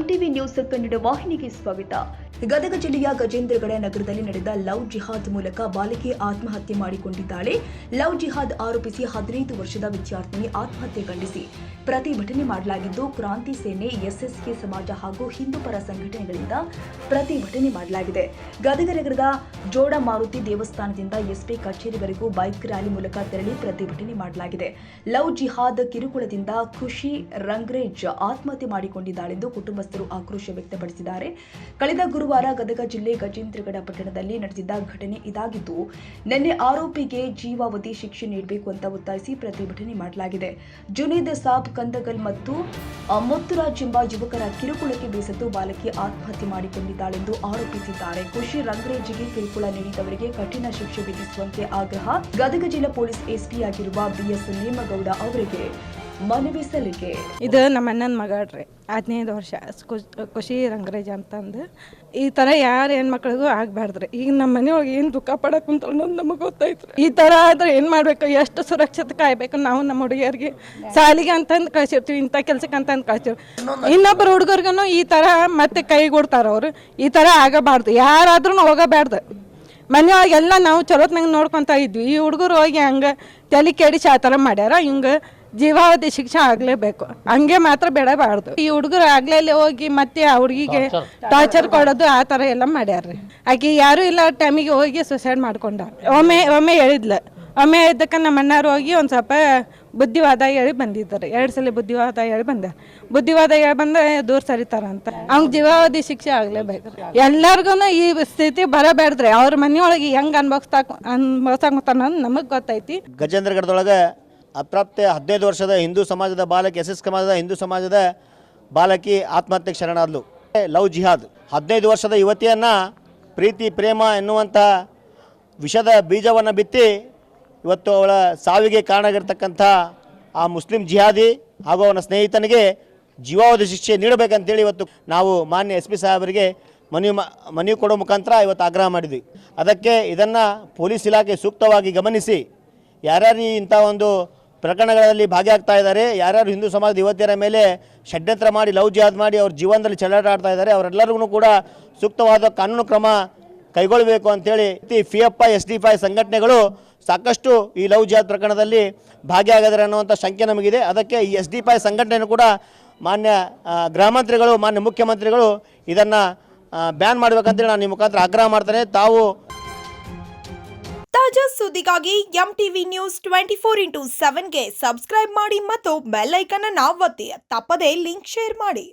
MTV news Kannada ವಾಹಿನಿಗೆ ಸ್ವಾಗತ. ಗದಗ ಜಿಲ್ಲೆಯ ಗಜೇಂದ್ರಗಡ ನಗರದಲ್ಲಿ ನಡೆದ ಲವ್ ಜಿಹಾದ್ ಮೂಲಕ ಬಾಲಿಕೆ ಆತ್ಮಹತ್ಯೆ ಮಾಡಿಕೊಂಡಿದ್ದಾಳೆ. ಲವ್ ಜಿಹಾದ್ ಆರೋಪಿಸಿ 15 ವರ್ಷದ ವಿದ್ಯಾರ್ಥಿನಿ ಆತ್ಮಹತ್ಯೆ ಖಂಡಿಸಿ ಪ್ರತಿಭಟನೆ ಮಾಡಲಾಗಿದ್ದು, ಕ್ರಾಂತಿ ಸೇನೆ, ಎಸ್ಎಸ್ಕೆ ಸಮಾಜ ಹಾಗೂ ಹಿಂದೂ ಪರ ಸಂಘಟನೆಗಳಿಂದ ಪ್ರತಿಭಟನೆ ಮಾಡಲಾಗಿದೆ. ಗದಗ ನಗರದ ಜೋಡ ಮಾರುತಿ ದೇವಸ್ಥಾನದಿಂದ ಎಸ್ಪಿ ಕಚೇರಿವರೆಗೂ ಬೈಕ್ ರ್ಯಾಲಿ ಮೂಲಕ ತೆರಳಿ ಪ್ರತಿಭಟನೆ ಮಾಡಲಾಗಿದೆ. ಲವ್ ಜಿಹಾದ್ ಕಿರುಕುಳದಿಂದ ಖುಷಿ ರಂಗ್ರೇಜ್ ಆತ್ಮಹತ್ಯೆ ಮಾಡಿಕೊಂಡಿದ್ದಾಳೆಂದು ಕುಟುಂಬಸ್ಥರು ಆಕ್ರೋಶ ವ್ಯಕ್ತಪಡಿಸಿದ್ದಾರೆ. ಕಳೆದ ಗುರುವಾರ ಗದಗ ಜಿಲ್ಲೆ ಗಜೇಂದ್ರಗಡ ಪಟ್ಟಣದಲ್ಲಿ ನಡೆದಿದ್ದ ಘಟನೆ ಇದಾಗಿದ್ದು, ನಿನ್ನೆ ಆರೋಪಿಗೆ ಜೀವಾವಧಿ ಶಿಕ್ಷೆ ನೀಡಬೇಕು ಅಂತ ಒತ್ತಾಯಿಸಿ ಪ್ರತಿಭಟನೆ ಮಾಡಲಾಗಿದೆ. ಜುನೇದ್ ಸಾಬ್ ಕಂದಗಲ್ ಮತ್ತು ಮುತ್ತುರಾಜ್ ಎಂಬ ಯುವಕರ ಕಿರುಕುಳಕ್ಕೆ ಬೇಸತ್ತು ಬಾಲಕಿ ಆತ್ಮಹತ್ಯೆ ಮಾಡಿಕೊಂಡಿದ್ದಾಳೆಂದು ಆರೋಪಿಸಿದ್ದಾರೆ. ಖುಷಿ ರಂಗ್ರೇಜ್ಗೆ ಕಿರುಕುಳ ನೀಡಿದವರಿಗೆ ಕಠಿಣ ಶಿಕ್ಷೆ ವಿಧಿಸುವಂತೆ ಆಗ್ರಹ. ಗದಗ ಜಿಲ್ಲಾ ಪೊಲೀಸ್ ಎಸ್ಪಿ ಆಗಿರುವ ಬಿಎಸ್ ನೇಮಗೌಡ ಅವರಿಗೆ ಮನವಿ ಸಲ್ಲಿಕೆ. ಇದು ನಮ್ಮ ಅಣ್ಣನ ಮಗಳ್ರಿ, 15 ವರ್ಷ, ಖುಷಿ ರಂಗರೇಜ್ ಅಂತಂದು. ಈ ಥರ ಯಾರು ಹೆಣ್ಮಕ್ಳಿಗೂ ಆಗಬಾರ್ದ್ರಿ. ಈಗ ನಮ್ಮ ಮನೆಯೊಳಗೆ ಏನು ದುಃಖ ಪಡಕ್ಕೆ ಕುಂತ ನಮಗೆ ಗೊತ್ತಾಯ್ತು. ಈ ಥರ ಆದ್ರೆ ಏನು ಮಾಡಬೇಕು, ಎಷ್ಟು ಸುರಕ್ಷತೆ ಕಾಯ್ಬೇಕು. ನಾವು ನಮ್ಮ ಹುಡುಗಿಯರಿಗೆ ಸಾಲಿಗೆ ಅಂತಂದು ಕಳಿಸಿರ್ತೀವಿ, ಇಂಥ ಕೆಲ್ಸಕ್ಕೆ ಅಂತಂದು ಕಳಿಸ್ತೀವಿ. ಇನ್ನೊಬ್ಬರು ಹುಡುಗರಿಗೂ ಈ ಥರ ಮತ್ತೆ ಕೈಗೊಡ್ತಾರೆ. ಅವರು ಈ ಥರ ಆಗಬಾರ್ದು, ಯಾರಾದ್ರೂ ಹೋಗಬಾರ್ದು. ಮನೆಯೊಳಗೆಲ್ಲ ನಾವು ಚಲೋತ್ನಂಗೆ ನೋಡ್ಕೊತಾ ಇದ್ವಿ. ಈ ಹುಡುಗರು ಹೋಗಿ ಹಂಗೆ ತಲೆ ಕೆಡಿಸಿ ಆ ಥರ ಮಾಡ್ಯಾರ. ಹಿಂಗೆ ಜೀವಾವಧಿ ಶಿಕ್ಷೆ ಆಗಲೇಬೇಕು, ಹಂಗೆ ಮಾತ್ರ ಬಿಡಬಾರ್ದು. ಈ ಹುಡುಗರು ಆಗ್ಲೇ ಹೋಗಿ ಮತ್ತೆ ಆ ಹುಡುಗಿಗೆ ಟಾರ್ಚರ್ ಕೊಡೋದು ಆ ಥರ ಎಲ್ಲ ಮಾಡ್ಯಾರ್ರಿ. ಆಕೆ ಯಾರು ಇಲ್ಲ ಟೈಮಿಗೆ ಹೋಗಿ ಸುಸೈಡ್ ಮಾಡ್ಕೊಂಡ. ಒಮ್ಮೆ ಹೇಳಿದ್ಲು. ಒಮ್ಮೆ ಇದ್ದಕ್ಕೆ ನಮ್ಮ ಅಣ್ಣಾರು ಹೋಗಿ ಒಂದು ಸ್ವಲ್ಪ ಬುದ್ಧಿವಾದ ಹೇಳಿ ಬಂದಿದ್ದಾರೆ. 2 ಸಲ ಬುದ್ಧಿವಾದ ಹೇಳಿ ಬಂದ ದೂರ ಸರಿತಾರಂತ. ಅವ್ನಿಗೆ ಜೀವಾವಧಿ ಶಿಕ್ಷೆ ಆಗಲೇಬೇಕು. ಎಲ್ಲರಿಗೂ ಈ ಸ್ಥಿತಿ ಬರಬೇಡ್ದ್ರಿ. ಅವ್ರ ಮನೆಯೊಳಗೆ ಹೆಂಗೆ ಅನ್ಭವಿಸ್ತಾನ ನಮಗೆ ಗೊತ್ತೈತಿ. ಗಜೇಂದ್ರಗಡದೊಳಗೆ ಅಪ್ರಾಪ್ತ 15 ವರ್ಷದ ಹಿಂದೂ ಸಮಾಜದ ಬಾಲಕಿ, ಎಸ್ ಸಮಾಜದ ಹಿಂದೂ ಸಮಾಜದ ಬಾಲಕಿ ಆತ್ಮಹತ್ಯೆಗೆ ಶರಣಾದ್ಲು. ಲವ್ ಜಿಹಾದ್ 15 ವರ್ಷದ ಯುವತಿಯನ್ನು ಪ್ರೀತಿ ಪ್ರೇಮ ಎನ್ನುವಂಥ ವಿಷದ ಬೀಜವನ್ನು ಬಿತ್ತಿ ಇವತ್ತು ಅವಳ ಸಾವಿಗೆ ಕಾರಣವಾಗಿರ್ತಕ್ಕಂಥ ಆ ಮುಸ್ಲಿಂ ಜಿಹಾದಿ ಹಾಗೂ ಅವನ ಸ್ನೇಹಿತನಿಗೆ ಜೀವಾವಧಿ ಶಿಕ್ಷೆ ನೀಡಬೇಕಂತೇಳಿ ಇವತ್ತು ನಾವು ಮಾನ್ಯ ಎಸ್ ಪಿ ಸಾಹೇಬರಿಗೆ ಮನವಿ ಕೊಡೋ ಮುಖಾಂತರ ಇವತ್ತು ಆಗ್ರಹ ಮಾಡಿದ್ವಿ. ಅದಕ್ಕೆ ಇದನ್ನು ಪೊಲೀಸ್ ಇಲಾಖೆ ಸೂಕ್ತವಾಗಿ ಗಮನಿಸಿ ಯಾರ್ಯಾರು ಇಂಥ ಒಂದು ಪ್ರಕರಣಗಳಲ್ಲಿ ಭಾಗಿಯಾಗ್ತಾ ಇದ್ದಾರೆ, ಯಾರ್ಯಾರು ಹಿಂದೂ ಸಮಾಜದ ಯುವತಿಯರ ಮೇಲೆ ಷಡ್ಯಂತ್ರ ಮಾಡಿ ಲವ್ ಜಿಹಾದ್ ಮಾಡಿ ಅವ್ರ ಜೀವನದಲ್ಲಿ ಚೆಲ್ಲಾಟ ಆಡ್ತಾ ಇದ್ದಾರೆ, ಅವರೆಲ್ಲರಿಗೂ ಕೂಡ ಸೂಕ್ತವಾದ ಕಾನೂನು ಕ್ರಮ ಕೈಗೊಳ್ಳಬೇಕು ಅಂಥೇಳಿ FIFI SDFI ಸಂಘಟನೆಗಳು ಸಾಕಷ್ಟು ಈ ಲವ್ ಜಿಹಾದ್ ಪ್ರಕರಣದಲ್ಲಿ ಭಾಗಿಯಾಗಿದ್ದಾರೆ ಅನ್ನುವಂಥ ಶಂಕೆ ನಮಗಿದೆ. ಅದಕ್ಕೆ ಈ SDFI ಸಂಘಟನೆಯೂ ಕೂಡ ಮಾನ್ಯ ಗೃಹ ಮಂತ್ರಿಗಳು, ಮಾನ್ಯ ಮುಖ್ಯಮಂತ್ರಿಗಳು ಇದನ್ನು ಬ್ಯಾನ್ ಮಾಡಬೇಕಂತೇಳಿ ನಾನು ಈ ಮುಖಾಂತರ ಆಗ್ರಹ ಮಾಡ್ತೇನೆ. ತಾವು ತಾಜಾ ಸುದ್ದಿಗಾಗಿ ಎಂಟಿವಿ ನ್ಯೂಸ್ 24x7ಗೆ ಸಬ್ಸ್ಕ್ರೈಬ್ ಮಾಡಿ ಮತ್ತು ಬೆಲ್ ಐಕಾನ್ ಅನ್ನು ಒತ್ತಿ. ತಪ್ಪದೇ ಲಿಂಕ್ ಶೇರ್ ಮಾಡಿ.